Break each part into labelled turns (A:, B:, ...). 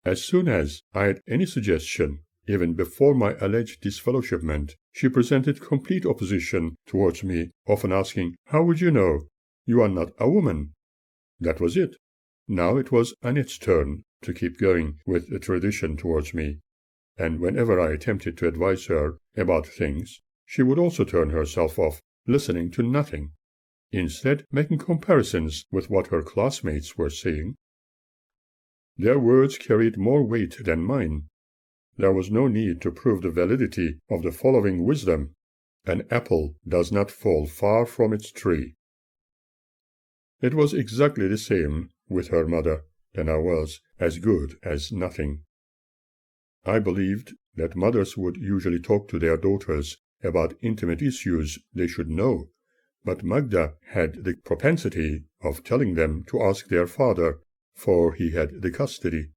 A: As soon as I had any suggestion, even before my alleged disfellowshipment, she presented complete opposition towards me, often asking, "How would you know? You are not a woman." That was it. Now it was Annette's turn to keep going with the tradition towards me, and whenever I attempted to advise her about things, she would also turn herself off, listening to nothing, instead making comparisons with what her classmates were saying. Their words carried more weight than mine. There was no need to prove the validity of the following wisdom: an apple does not fall far from its tree. It was exactly the same with her mother, and I was as good as nothing. I believed that mothers would usually talk to their daughters about intimate issues they should know, but Magda had the propensity of telling them to ask their father, for he had the custody.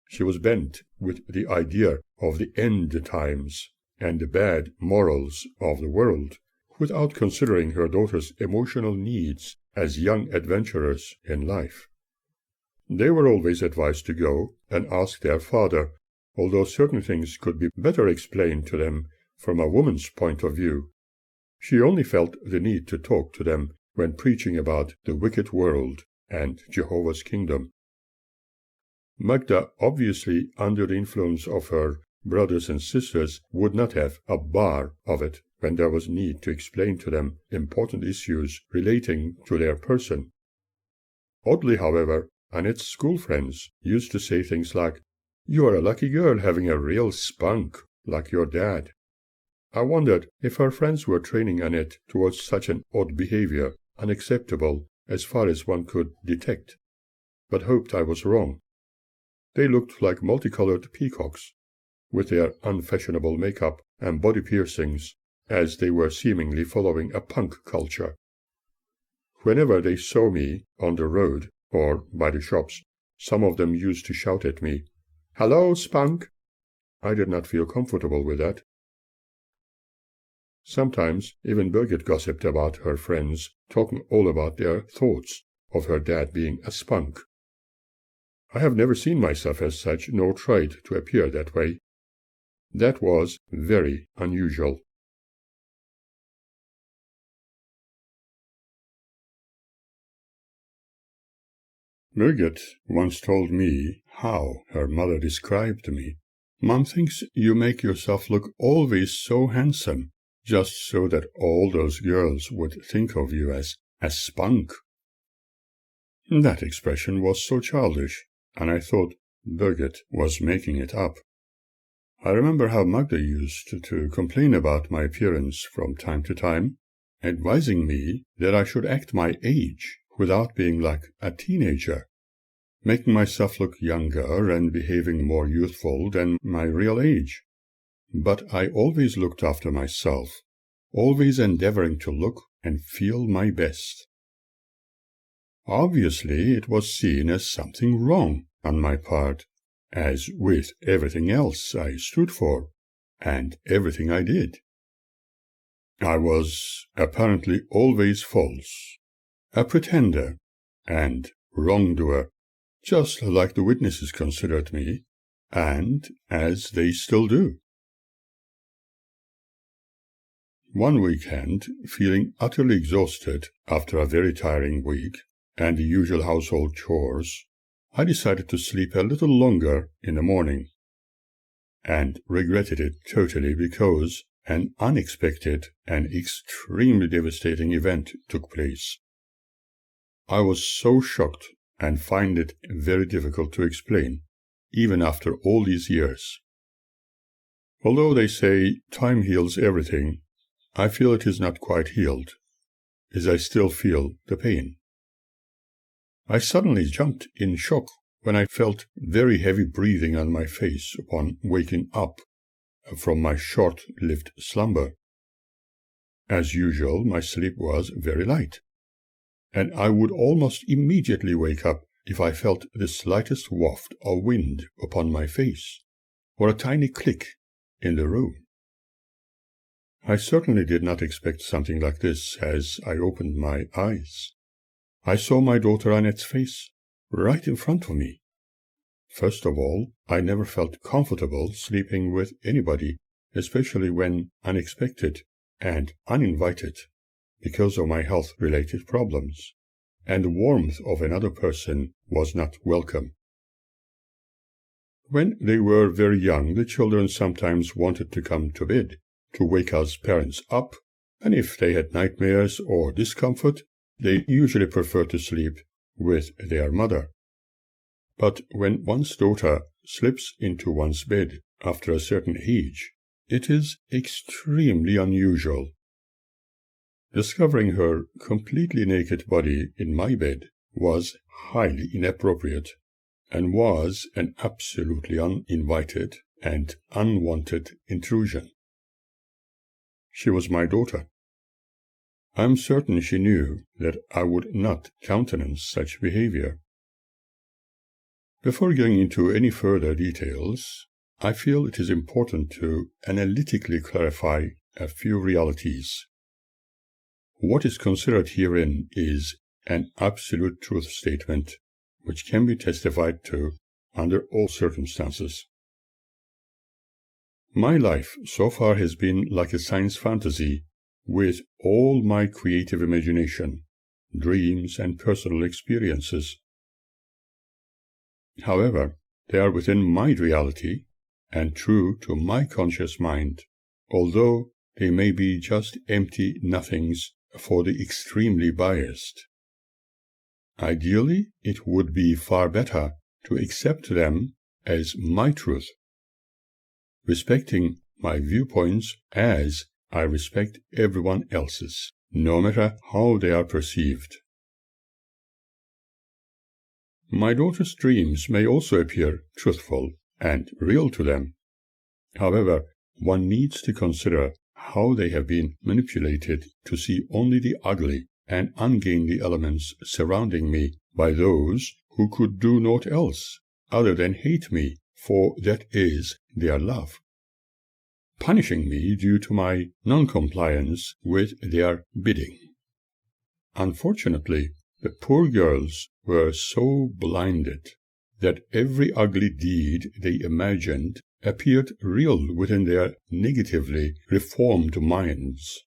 A: She was bent with the idea of the end times and the bad morals of the world, without considering her daughter's emotional needs as young adventurers in life. They were always advised to go and ask their father, although certain things could be better explained to them from a woman's point of view. She only felt the need to talk to them when preaching about the wicked world and Jehovah's kingdom. Magda, obviously under the influence of her brothers and sisters, would not have a bar of it when there was need to explain to them important issues relating to their person. Oddly, however, Annette's school friends used to say things like, "You are a lucky girl having a real spunk like your dad." I wondered if her friends were training Annette towards such an odd behavior, unacceptable as far as one could detect, but hoped I was wrong. They looked like multicolored peacocks, with their unfashionable makeup and body piercings, as they were seemingly following a punk culture. Whenever they saw me on the road or by the shops, some of them used to shout at me, "Hello, spunk!" I did not feel comfortable with that. Sometimes even Birgit gossiped about her friends, talking all about their thoughts of her dad being a spunk. I have never seen myself as such, nor tried to appear that way. That was very unusual. Birgit once told me how her mother described me. "Mom thinks you make yourself look always so handsome, just so that all those girls would think of you as a spunk." That expression was so childish, and I thought Birgit was making it up. I remember how Magda used to complain about my appearance from time to time, advising me that I should act my age without being like a teenager, making myself look younger and behaving more youthful than my real age. But I always looked after myself, always endeavoring to look and feel my best. Obviously, it was seen as something wrong on my part, as with everything else I stood for, and everything I did. I was apparently always false, a pretender, and wrongdoer, just like the witnesses considered me, and as they still do. One weekend, feeling utterly exhausted after a very tiring week and the usual household chores, I decided to sleep a little longer in the morning, and regretted it totally because an unexpected and extremely devastating event took place. I was so shocked and find it very difficult to explain, even after all these years. Although they say time heals everything, I feel it is not quite healed, as I still feel the pain. I suddenly jumped in shock when I felt very heavy breathing on my face upon waking up from my short-lived slumber. As usual, my sleep was very light, and I would almost immediately wake up if I felt the slightest waft of wind upon my face, or a tiny click in the room. I certainly did not expect something like this as I opened my eyes. I saw my daughter Annette's face right in front of me. First of all, I never felt comfortable sleeping with anybody, especially when unexpected and uninvited, because of my health-related problems, and the warmth of another person was not welcome. When they were very young, the children sometimes wanted to come to bed, to wake us parents up, and if they had nightmares or discomfort, they usually preferred to sleep with their mother. But when one's daughter slips into one's bed after a certain age, it is extremely unusual. Discovering her completely naked body in my bed was highly inappropriate, and was an absolutely uninvited and unwanted intrusion. She was my daughter. I am certain she knew that I would not countenance such behavior. Before going into any further details, I feel it is important to analytically clarify a few realities. What is considered herein is an absolute truth statement, which can be testified to under all circumstances. My life so far has been like a science fantasy, with all my creative imagination, dreams, and personal experiences. However, they are within my reality and true to my conscious mind, although they may be just empty nothings for the extremely biased. Ideally, it would be far better to accept them as my truth, respecting my viewpoints as I respect everyone else's, no matter how they are perceived. My daughter's dreams may also appear truthful and real to them. However, one needs to consider how they have been manipulated to see only the ugly and ungainly elements surrounding me by those who could do naught else other than hate me, for that is their love, punishing me due to my non-compliance with their bidding. Unfortunately, the poor girls were so blinded that every ugly deed they imagined appeared real within their negatively reformed minds.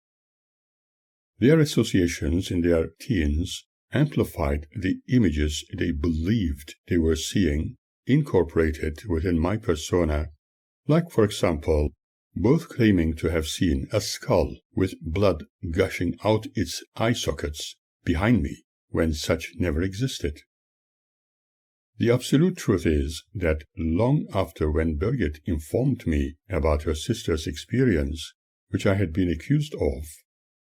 A: Their associations in their teens amplified the images they believed they were seeing incorporated within my persona, like, for example, both claiming to have seen a skull with blood gushing out its eye sockets behind me when such never existed. The absolute truth is that long after when Birgit informed me about her sister's experience, which I had been accused of,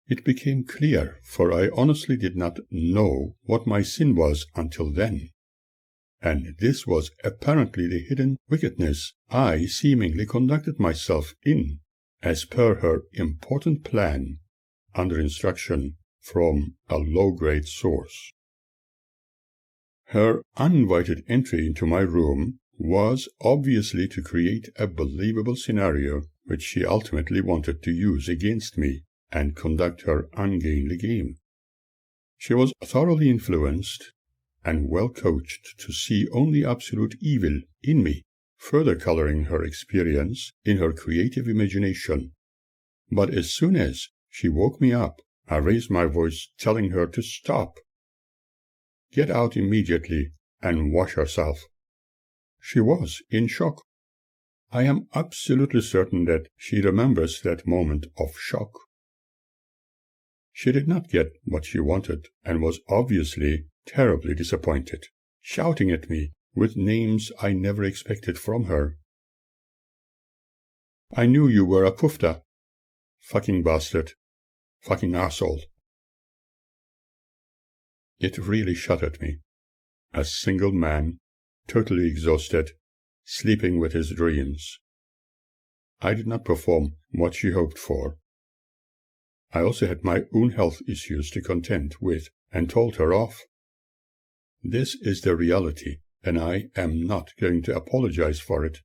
A: it became clear, for I honestly did not know what my sin was until then. And this was apparently the hidden wickedness I seemingly conducted myself in, as per her important plan, under instruction from a low-grade source. Her uninvited entry into my room was obviously to create a believable scenario which she ultimately wanted to use against me and conduct her ungainly game. She was thoroughly influenced and well coached to see only absolute evil in me, further coloring her experience in her creative imagination. But as soon as she woke me up, I raised my voice telling her to stop. Get out immediately and wash herself. She was in shock. I am absolutely certain that she remembers that moment of shock. She did not get what she wanted and was obviously terribly disappointed, shouting at me with names I never expected from her. I knew you were a pufta. Fucking bastard. Fucking asshole. It really shattered me. A single man, totally exhausted, sleeping with his dreams. I did not perform what she hoped for. I also had my own health issues to contend with and told her off. This is the reality, and I am not going to apologize for it.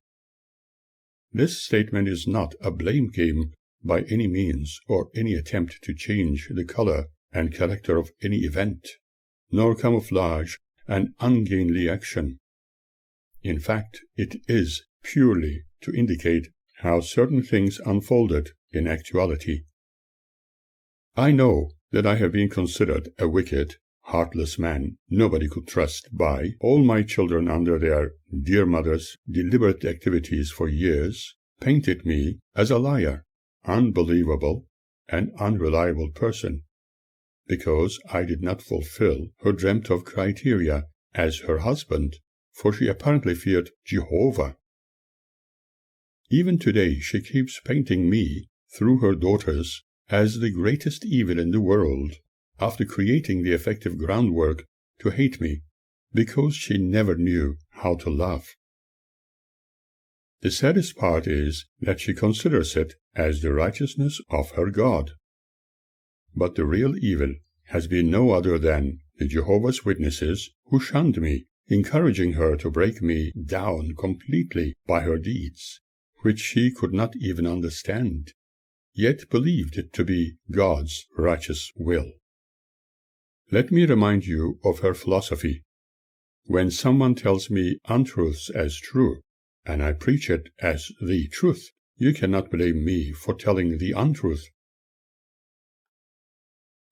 A: This statement is not a blame game by any means or any attempt to change the color and character of any event, nor camouflage an ungainly action. In fact, it is purely to indicate how certain things unfolded in actuality. I know that I have been considered a wicked, heartless man nobody could trust by all my children under their dear mother's deliberate activities for years, painted me as a liar, unbelievable, and unreliable person, because I did not fulfill her dreamt of criteria as her husband, for she apparently feared Jehovah. Even today she keeps painting me, through her daughters, as the greatest evil in the world, after creating the effective groundwork to hate me, because she never knew how to love. The saddest part is that she considers it as the righteousness of her God. But the real evil has been no other than the Jehovah's Witnesses who shunned me, encouraging her to break me down completely by her deeds, which she could not even understand, yet believed it to be God's righteous will. Let me remind you of her philosophy. When someone tells me untruths as true, and I preach it as the truth, you cannot blame me for telling the untruth.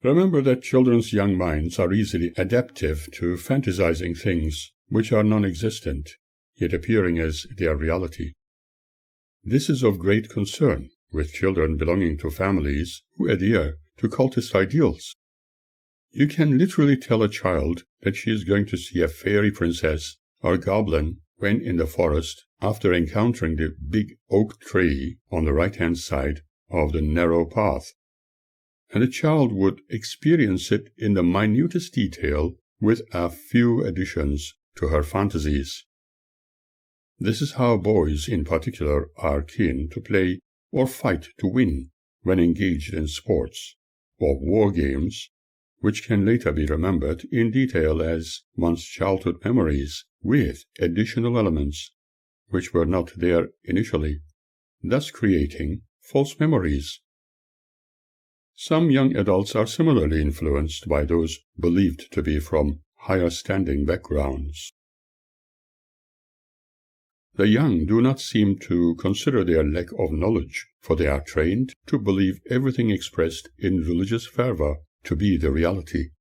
A: Remember that children's young minds are easily adaptive to fantasizing things which are non-existent, yet appearing as their reality. This is of great concern with children belonging to families who adhere to cultist ideals. You can literally tell a child that she is going to see a fairy princess or goblin when in the forest after encountering the big oak tree on the right-hand side of the narrow path, and the child would experience it in the minutest detail with a few additions to her fantasies. This is how boys in particular are keen to play or fight to win when engaged in sports or war games, which can later be remembered in detail as one's childhood memories with additional elements which were not there initially, thus creating false memories. Some young adults are similarly influenced by those believed to be from higher standing backgrounds. The young do not seem to consider their lack of knowledge, for they are trained to believe everything expressed in religious fervor to be the reality.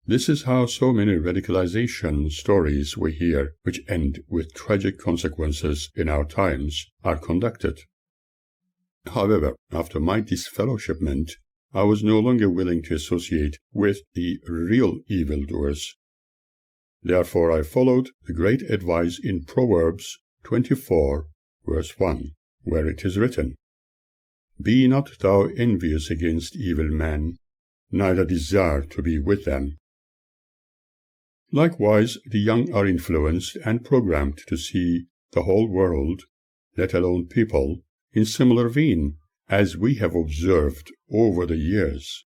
A: This is how so many radicalization stories we hear, which end with tragic consequences in our times, are conducted. However, after my disfellowshipment, I was no longer willing to associate with the real evildoers. Therefore I followed the great advice in Proverbs 24, verse 1, where it is written, "Be not thou envious against evil men, neither desire to be with them." Likewise, the young are influenced and programmed to see the whole world, let alone people, in similar vein, as we have observed over the years.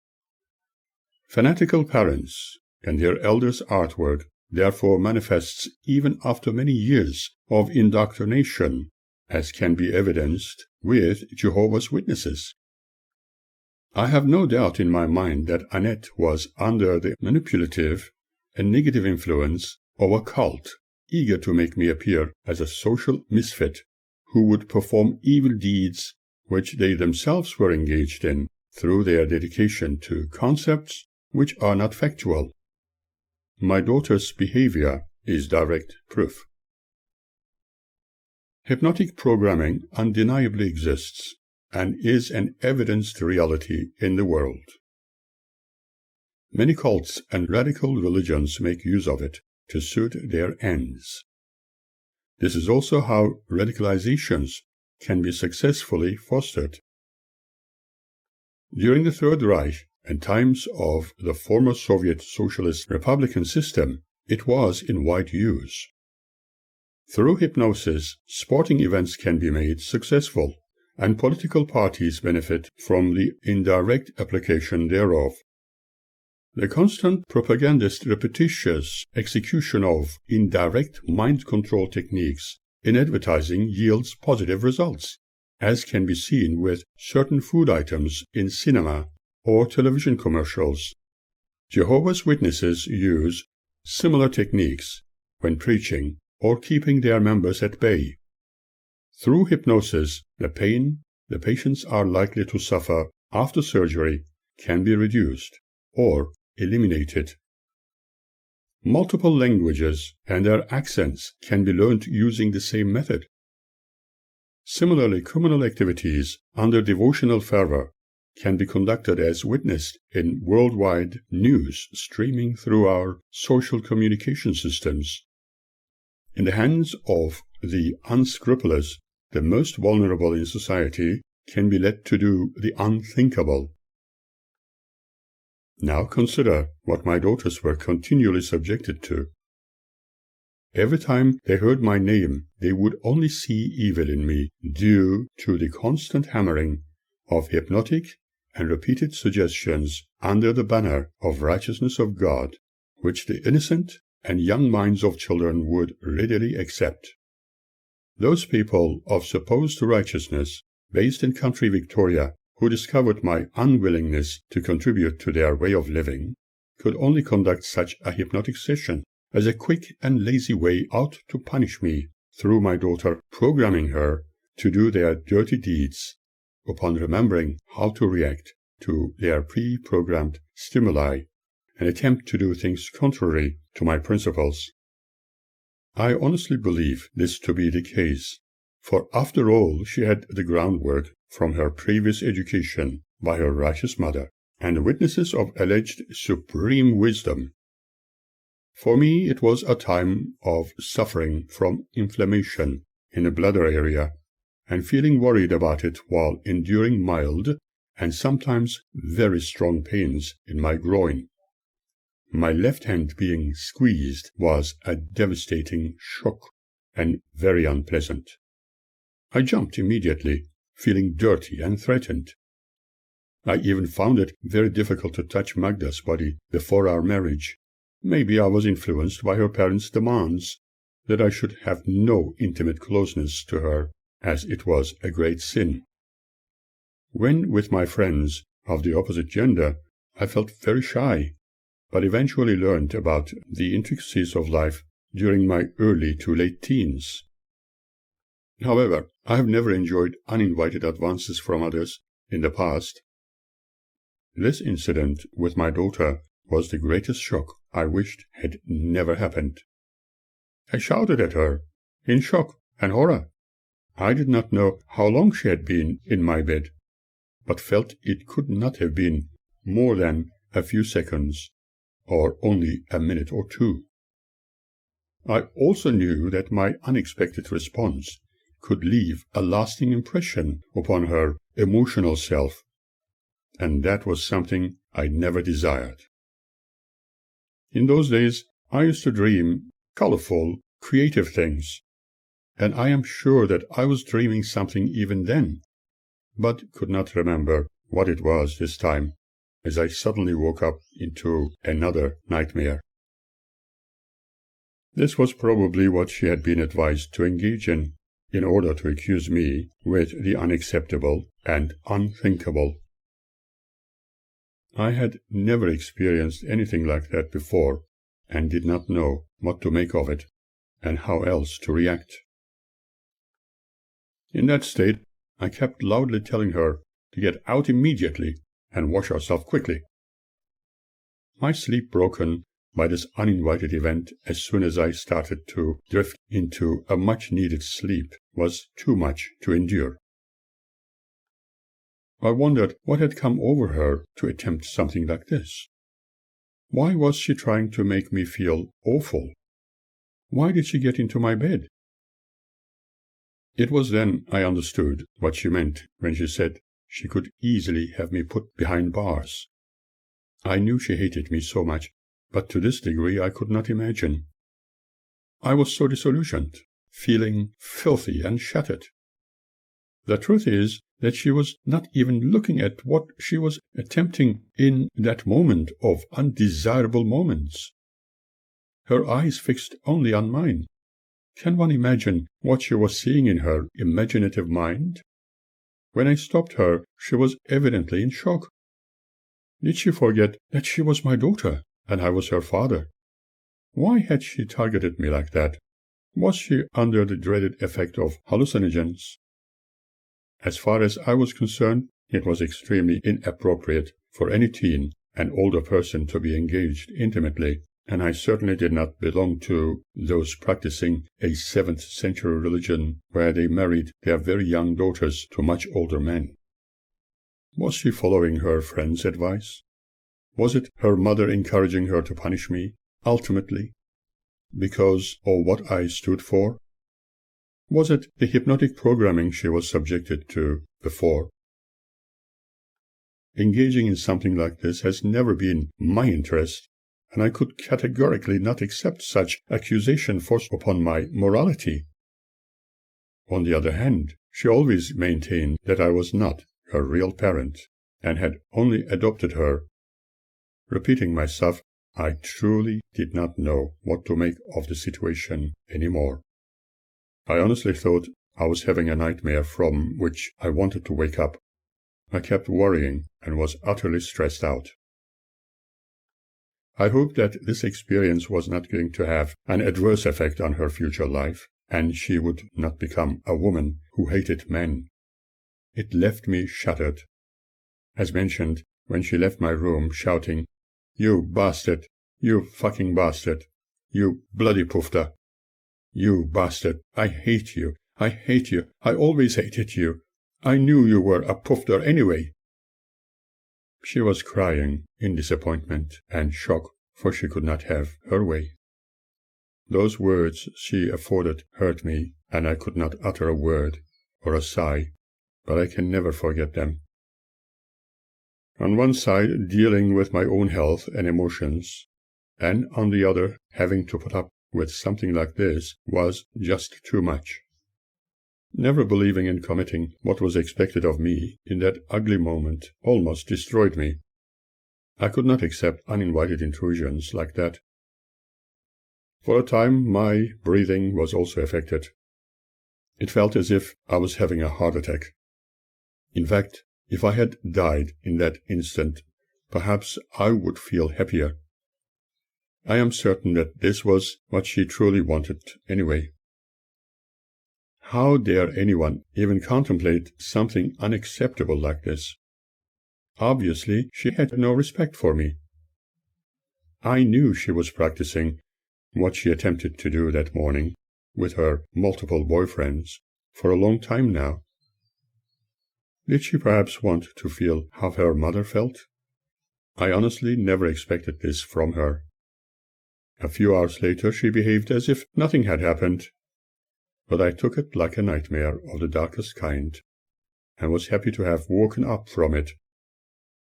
A: Fanatical parents and their elders' artwork therefore manifests even after many years of indoctrination, as can be evidenced with Jehovah's Witnesses. I have no doubt in my mind that Annette was under the manipulative and negative influence of a cult, eager to make me appear as a social misfit who would perform evil deeds which they themselves were engaged in through their dedication to concepts which are not factual. My daughter's behavior is direct proof. Hypnotic programming undeniably exists and is an evidenced reality in the world. Many cults and radical religions make use of it to suit their ends. This is also how radicalizations can be successfully fostered. During the Third Reich and times of the former Soviet Socialist Republican system, it was in wide use. Through hypnosis, sporting events can be made successful, and political parties benefit from the indirect application thereof. The constant propagandist repetitious execution of indirect mind control techniques in advertising yields positive results, as can be seen with certain food items in cinema or television commercials. Jehovah's Witnesses use similar techniques when preaching or keeping their members at bay. Through hypnosis, the pain the patients are likely to suffer after surgery can be reduced or eliminated. Multiple languages and their accents can be learned using the same method. Similarly, communal activities under devotional fervor can be conducted as witnessed in worldwide news streaming through our social communication systems. In the hands of the unscrupulous, the most vulnerable in society can be led to do the unthinkable. Now consider what my daughters were continually subjected to. Every time they heard my name, they would only see evil in me due to the constant hammering of hypnotic and repeated suggestions under the banner of righteousness of God, which the innocent and young minds of children would readily accept. Those people of supposed righteousness, based in country Victoria, who discovered my unwillingness to contribute to their way of living, could only conduct such a hypnotic session as a quick and lazy way out to punish me through my daughter programming her to do their dirty deeds upon remembering how to react to their pre-programmed stimuli and attempt to do things contrary to my principles. I honestly believe this to be the case, for after all she had the groundwork from her previous education by her righteous mother and the witnesses of alleged supreme wisdom. For me it was a time of suffering from inflammation in the bladder area and feeling worried about it while enduring mild and sometimes very strong pains in my groin. My left hand being squeezed was a devastating shock and very unpleasant. I jumped immediately, feeling dirty and threatened. I even found it very difficult to touch Magda's body before our marriage. Maybe I was influenced by her parents' demands that I should have no intimate closeness to her, as it was a great sin. When with my friends of the opposite gender, I felt very shy, but eventually learned about the intricacies of life during my early to late teens. However, I have never enjoyed uninvited advances from others in the past. This incident with my daughter was the greatest shock I wished had never happened. I shouted at her, in shock and horror. I did not know how long she had been in my bed, but felt it could not have been more than a few seconds, or only a minute or two. I also knew that my unexpected response could leave a lasting impression upon her emotional self, and that was something I never desired. In those days, I used to dream colorful, creative things, and I am sure that I was dreaming something even then, but could not remember what it was this time, as I suddenly woke up into another nightmare. This was probably what she had been advised to engage in order to accuse me with the unacceptable and unthinkable. I had never experienced anything like that before, and did not know what to make of it, and how else to react. In that state, I kept loudly telling her to get out immediately and wash herself quickly. My sleep broken by this uninvited event as soon as I started to drift into a much-needed sleep was too much to endure. I wondered what had come over her to attempt something like this. Why was she trying to make me feel awful? Why did she get into my bed? It was then I understood what she meant when she said she could easily have me put behind bars. I knew she hated me so much, but to this degree I could not imagine. I was so disillusioned, feeling filthy and shattered. The truth is that she was not even looking at what she was attempting in that moment of undesirable moments. Her eyes fixed only on mine. Can one imagine what she was seeing in her imaginative mind? When I stopped her, she was evidently in shock. Did she forget that she was my daughter and I was her father? Why had she targeted me like that? Was she under the dreaded effect of hallucinogens? As far as I was concerned, it was extremely inappropriate for any teen, an older person, to be engaged intimately, and I certainly did not belong to those practicing a 7th century religion where they married their very young daughters to much older men. Was she following her friend's advice? Was it her mother encouraging her to punish me, ultimately, because of what I stood for? Was it the hypnotic programming she was subjected to before? Engaging in something like this has never been my interest, and I could categorically not accept such accusation forced upon my morality. On the other hand, she always maintained that I was not her real parent, and had only adopted her. Repeating myself, I truly did not know what to make of the situation anymore. I honestly thought I was having a nightmare from which I wanted to wake up. I kept worrying and was utterly stressed out. I hoped that this experience was not going to have an adverse effect on her future life, and she would not become a woman who hated men. It left me shattered. As mentioned, when she left my room shouting, "You bastard! You fucking bastard! You bloody pufter! You bastard! I hate you! I hate you! I always hated you! I knew you were a pufter anyway!" She was crying in disappointment and shock, for she could not have her way. Those words she afforded hurt me, and I could not utter a word or a sigh, but I can never forget them. On one side, dealing with my own health and emotions, and on the other, having to put up with something like this was just too much. Never believing in committing what was expected of me in that ugly moment almost destroyed me. I could not accept uninvited intrusions like that. For a time, my breathing was also affected. It felt as if I was having a heart attack. In fact, if I had died in that instant, perhaps I would feel happier. I am certain that this was what she truly wanted anyway. How dare anyone even contemplate something unacceptable like this? Obviously, she had no respect for me. I knew she was practicing what she attempted to do that morning with her multiple boyfriends for a long time now. Did she perhaps want to feel how her mother felt? I honestly never expected this from her. A few hours later she behaved as if nothing had happened, but I took it like a nightmare of the darkest kind, and was happy to have woken up from it.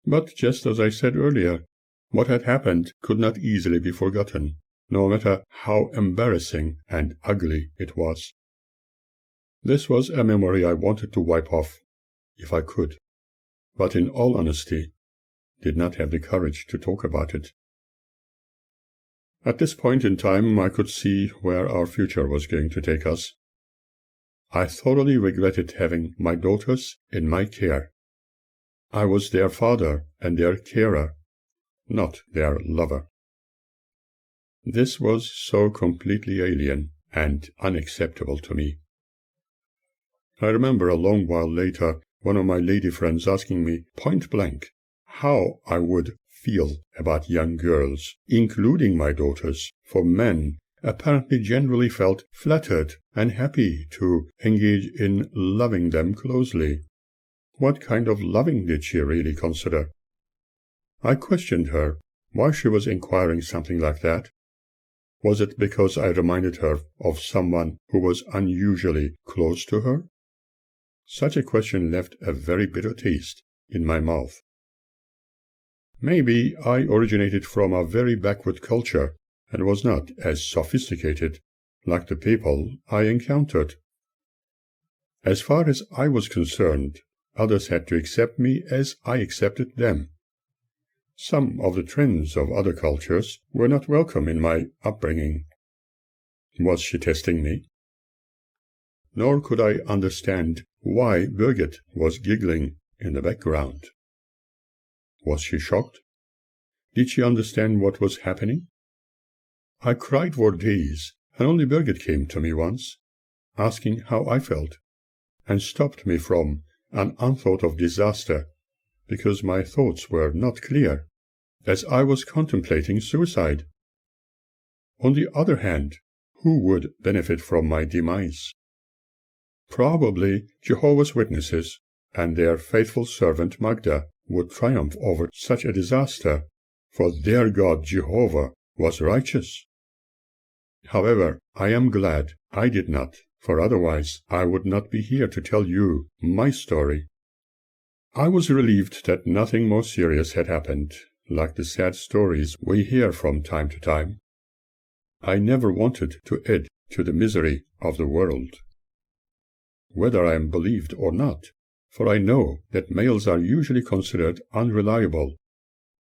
A: But just as I said earlier, what had happened could not easily be forgotten, no matter how embarrassing and ugly it was. This was a memory I wanted to wipe off, if I could, but in all honesty, did not have the courage to talk about it. At this point in time, I could see where our future was going to take us. I thoroughly regretted having my daughters in my care. I was their father and their carer, not their lover. This was so completely alien and unacceptable to me. I remember a long while later one of my lady friends asking me point blank how I would feel about young girls, including my daughters, for men apparently generally felt flattered and happy to engage in loving them closely. What kind of loving did she really consider? I questioned her why she was inquiring something like that. Was it because I reminded her of someone who was unusually close to her? Such a question left a very bitter taste in my mouth. Maybe I originated from a very backward culture and was not as sophisticated like the people I encountered. As far as I was concerned, others had to accept me as I accepted them. Some of the trends of other cultures were not welcome in my upbringing. Was she testing me? Nor could I understand why Birgit was giggling in the background. Was she shocked? Did she understand what was happening? I cried for days and only Birgit came to me once, asking how I felt, and stopped me from an unthought of disaster, because my thoughts were not clear, as I was contemplating suicide. On the other hand, who would benefit from my demise? Probably Jehovah's Witnesses and their faithful servant Magda would triumph over such a disaster, for their God Jehovah was righteous. However, I am glad I did not, for otherwise I would not be here to tell you my story. I was relieved that nothing more serious had happened, like the sad stories we hear from time to time. I never wanted to add to the misery of the world. Whether I am believed or not, for I know that males are usually considered unreliable,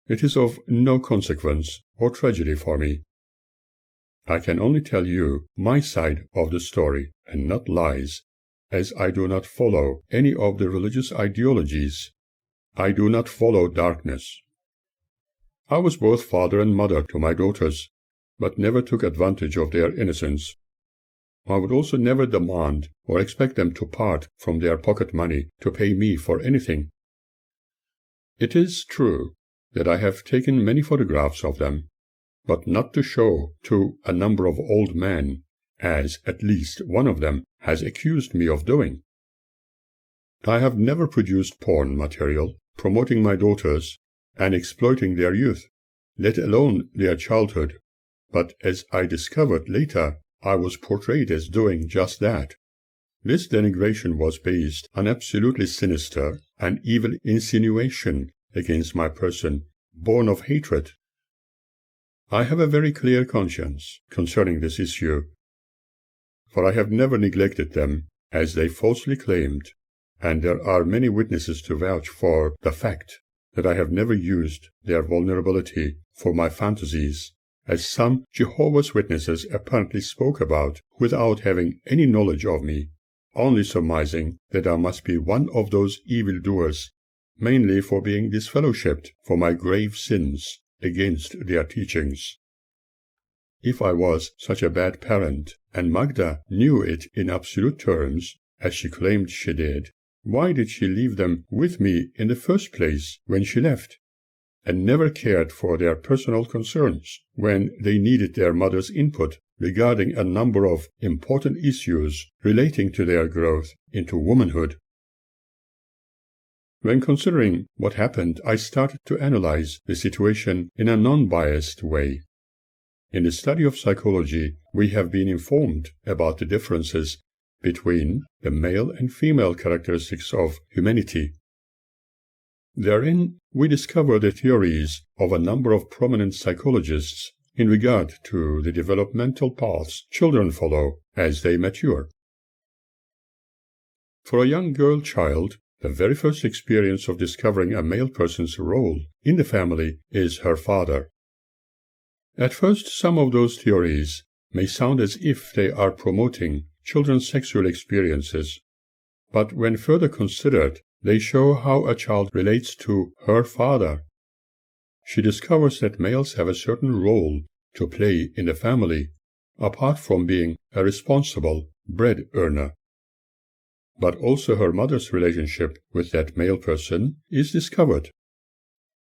A: it is of no consequence or tragedy for me. I can only tell you my side of the story and not lies, as I do not follow any of the religious ideologies. I do not follow darkness. I was both father and mother to my daughters, but never took advantage of their innocence. I would also never demand or expect them to part from their pocket money to pay me for anything. It is true that I have taken many photographs of them, but not to show to a number of old men, as at least one of them has accused me of doing. I have never produced porn material promoting my daughters and exploiting their youth, let alone their childhood, but as I discovered later, I was portrayed as doing just that. This denigration was based on absolutely sinister and evil insinuation against my person, born of hatred. I have a very clear conscience concerning this issue, for I have never neglected them, as they falsely claimed, and there are many witnesses to vouch for the fact that I have never used their vulnerability for my fantasies, as some Jehovah's Witnesses apparently spoke about without having any knowledge of me, only surmising that I must be one of those evildoers, mainly for being disfellowshipped for my grave sins against their teachings. If I was such a bad parent, and Magda knew it in absolute terms, as she claimed she did, why did she leave them with me in the first place when she left, and never cared for their personal concerns when they needed their mother's input regarding a number of important issues relating to their growth into womanhood? When considering what happened, I started to analyze the situation in a non-biased way. In the study of psychology, we have been informed about the differences between the male and female characteristics of humanity. Therein, we discover the theories of a number of prominent psychologists in regard to the developmental paths children follow as they mature. For a young girl child, the very first experience of discovering a male person's role in the family is her father. At first, some of those theories may sound as if they are promoting children's sexual experiences, but when further considered, they show how a child relates to her father. She discovers that males have a certain role to play in the family, apart from being a responsible bread earner. But also her mother's relationship with that male person is discovered.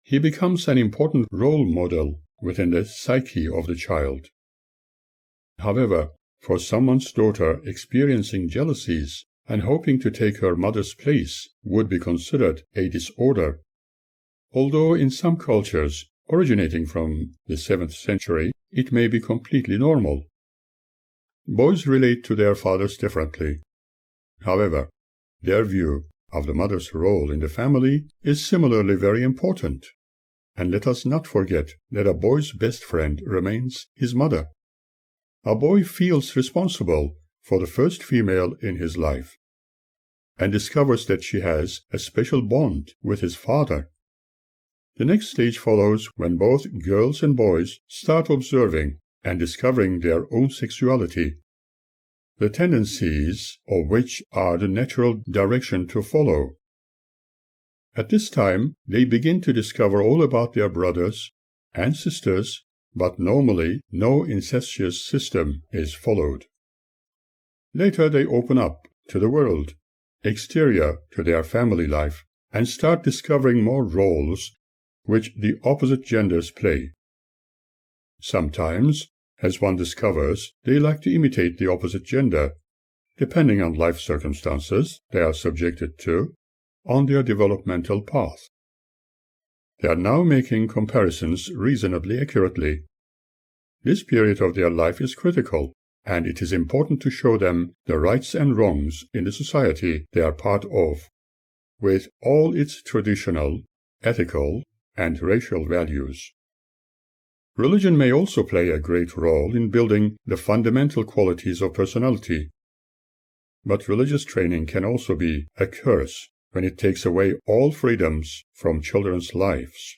A: He becomes an important role model within the psyche of the child. However, for someone's daughter experiencing jealousies and hoping to take her mother's place would be considered a disorder, although in some cultures originating from the 7th century it may be completely normal. Boys relate to their fathers differently. However, their view of the mother's role in the family is similarly very important, and let us not forget that a boy's best friend remains his mother. A boy feels responsible for the first female in his life, and discovers that she has a special bond with his father. The next stage follows when both girls and boys start observing and discovering their own sexuality, the tendencies of which are the natural direction to follow. At this time, they begin to discover all about their brothers and sisters but normally no incestuous system is followed. Later they open up to the world, exterior to their family life, and start discovering more roles which the opposite genders play. Sometimes, as one discovers, they like to imitate the opposite gender, depending on life circumstances they are subjected to on their developmental path. They are now making comparisons reasonably accurately. This period of their life is critical, and it is important to show them the rights and wrongs in the society they are part of, with all its traditional, ethical, and racial values. Religion may also play a great role in building the fundamental qualities of personality, but religious training can also be a curse when it takes away all freedoms from children's lives.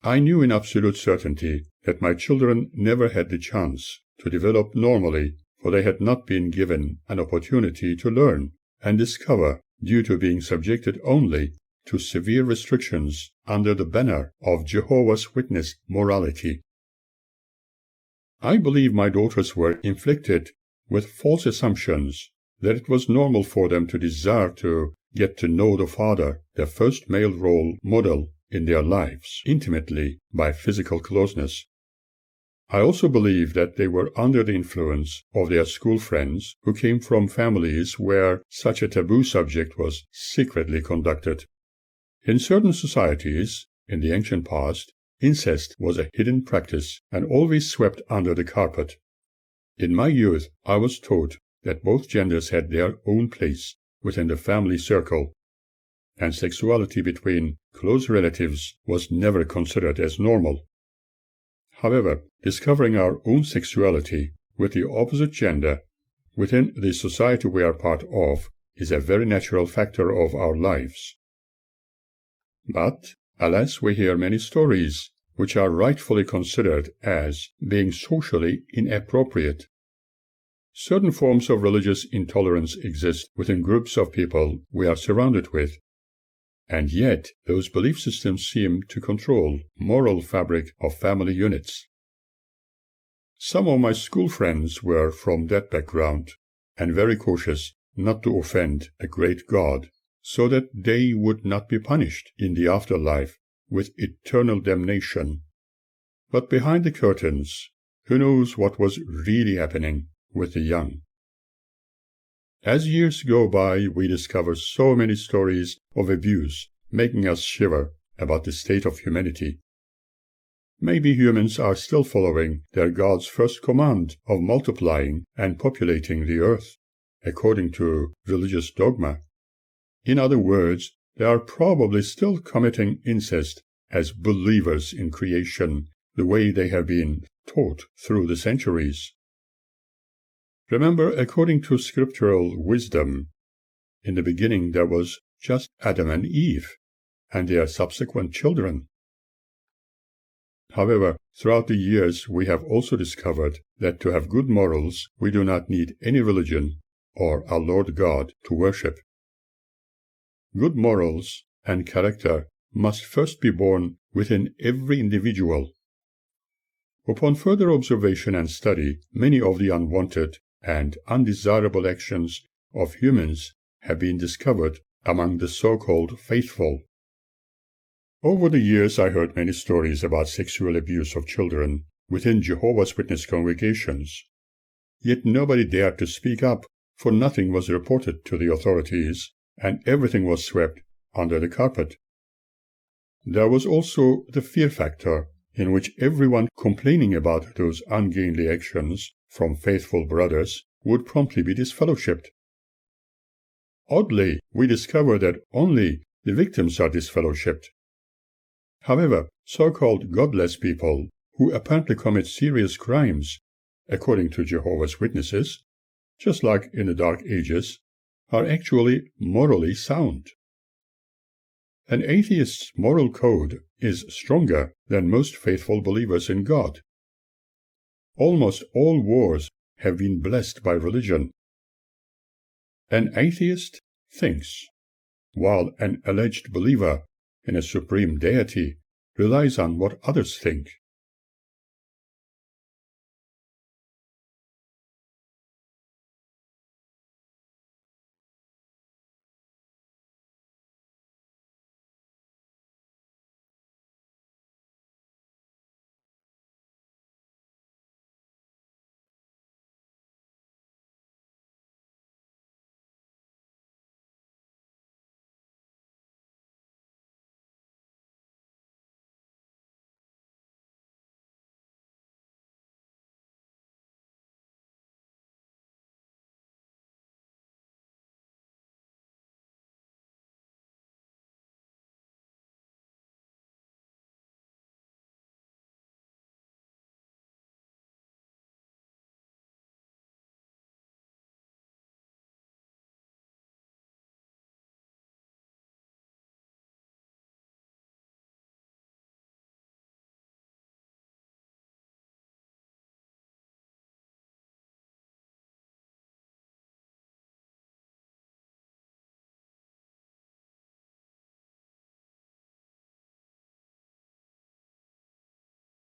A: I knew in absolute certainty that my children never had the chance to develop normally, for they had not been given an opportunity to learn and discover due to being subjected only to severe restrictions under the banner of Jehovah's Witness morality. I believe my daughters were inflicted with false assumptions that it was normal for them to desire to get to know the father, their first male role model in their lives, intimately by physical closeness. I also believe that they were under the influence of their school friends who came from families where such a taboo subject was secretly conducted. In certain societies, in the ancient past, incest was a hidden practice and always swept under the carpet. In my youth, I was taught that both genders had their own place within the family circle, and sexuality between close relatives was never considered as normal. However, discovering our own sexuality with the opposite gender within the society we are part of is a very natural factor of our lives. But, alas, we hear many stories which are rightfully considered as being socially inappropriate. Certain forms of religious intolerance exist within groups of people we are surrounded with, and yet those belief systems seem to control moral fabric of family units. Some of my school friends were from that background, and very cautious not to offend a great God, so that they would not be punished in the afterlife with eternal damnation. But behind the curtains, who knows what was really happening with the young? As years go by, we discover so many stories of abuse, making us shiver about the state of humanity. Maybe humans are still following their God's first command of multiplying and populating the earth, according to religious dogma. In other words, they are probably still committing incest as believers in creation, the way they have been taught through the centuries. Remember, according to scriptural wisdom, in the beginning there was just Adam and Eve, and their subsequent children. However, throughout the years we have also discovered that to have good morals we do not need any religion or our Lord God to worship. Good morals and character must first be born within every individual. Upon further observation and study, many of the unwanted and undesirable actions of humans have been discovered among the so-called faithful. Over the years I heard many stories about sexual abuse of children within Jehovah's Witness congregations. Yet nobody dared to speak up, for nothing was reported to the authorities, and everything was swept under the carpet. There was also the fear factor, in which everyone complaining about those ungainly actions from faithful brothers would promptly be disfellowshipped. Oddly, we discover that only the victims are disfellowshipped. However, so-called godless people, who apparently commit serious crimes, according to Jehovah's Witnesses, just like in the Dark Ages, are actually morally sound. An atheist's moral code is stronger than most faithful believers in God. Almost all wars have been blessed by religion. An atheist thinks, while an alleged believer in a supreme deity relies on what others think.